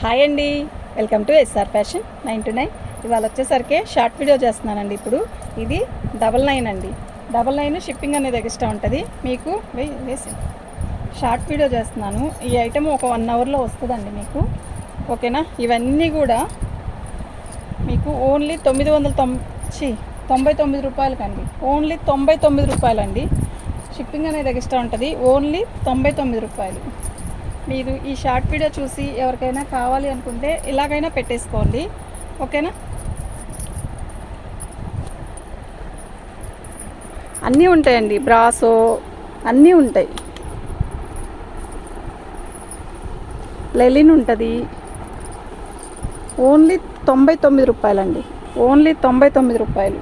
Hi అండి, welcome to SR fashion 929. ఇవాళ వచ్చేసరికి షార్ట్ వీడియో చేస్తున్నానండి. ఇప్పుడు ఇది 99 అండి. 99 షిప్పింగ్ అనేది ఎక్స్ట్రా ఉంటుంది మీకు. వేసి షార్ట్ వీడియో చేస్తున్నాను. ఈ ఐటెం ఒక 1 అవర్లో వస్తుందండి మీకు. ఓకేనా? ఇవన్నీ కూడా మీకు ఓన్లీ 999 రూపాయలకండి. ఓన్లీ 99 రూపాయలండి. షిప్పింగ్ అనేది ఎక్స్ట్రా ఉంటుంది. ఓన్లీ 99 రూపాయలు. మీరు ఈ షార్ట్ వీడియో చూసి ఎవరికైనా కావాలి అనుకుంటే ఇలాగైనా పెట్టేసుకోండి. ఓకేనా? అన్నీ ఉంటాయండి, బ్రాసో అన్నీ ఉంటాయి. లెలిన్ ఉంటుంది. ఓన్లీ 99 రూపాయలండి. ఓన్లీ 99 రూపాయలు.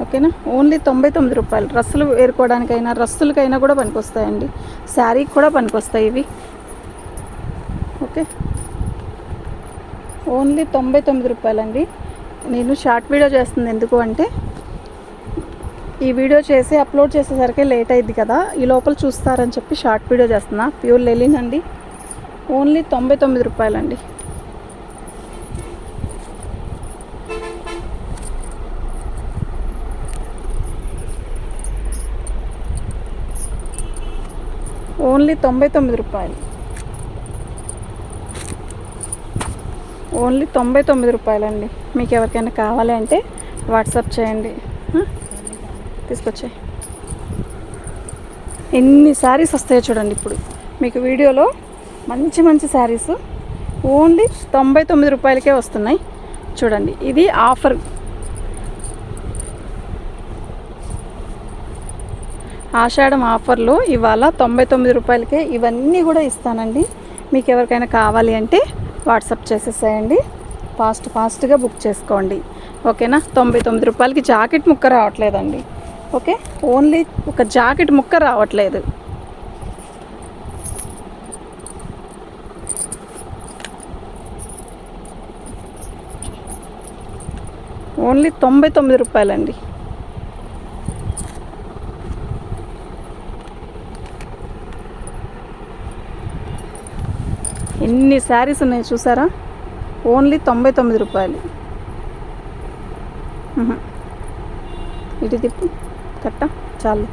ఓకేనా? ఓన్లీ 99 రూపాయలు. డ్రెస్సులు వేరుకోవడానికైనా డ్రెస్సులకైనా కూడా పనికొస్తాయండి. శారీకి కూడా పనికొస్తాయి ఇవి. ఓకే, ఓన్లీ 99 రూపాయలండి. నేను షార్ట్ వీడియో చేస్తుంది ఎందుకు అంటే ఈ వీడియో చేసి అప్లోడ్ చేసేసరికి లేట్ అయింది కదా, ఈ లోపల చూస్తారని చెప్పి షార్ట్ వీడియో చేస్తున్నా. ప్యూర్ లెలిన్ అండి. ఓన్లీ 99 రూపాయలండి. ఓన్లీ 99 రూపాయలు. ఓన్లీ 99 రూపాయలండి. మీకు ఎవరికైనా కావాలి అంటే వాట్సాప్ చేయండి, తీసుకొచ్చాయి. ఎన్ని శారీస్ వస్తాయో చూడండి. ఇప్పుడు మీకు వీడియోలో మంచి మంచి శారీస్ ఓన్లీ 99 రూపాయలకే వస్తున్నాయి. చూడండి, ఇది ఆఫర్. ఆషాఢం ఆఫర్లో ఇవాళ 99 రూపాయలకే ఇవన్నీ కూడా ఇస్తానండి. మీకు ఎవరికైనా కావాలి అంటే వాట్సాప్ చేసేసేయండి. ఫాస్ట్గా బుక్ చేసుకోండి. ఓకేనా? 99 రూపాయలకి జాకెట్ ముక్క రావట్లేదండి. ఓకే, ఓన్లీ ఒక జాకెట్ ముక్క రావట్లేదు. ఓన్లీ 99 రూపాయలండి. ఎన్ని శారీస్ ఉన్నాయి చూసారా? ఓన్లీ 99 రూపాయలు. ఇటు తిప్పు కట్ట చాలు.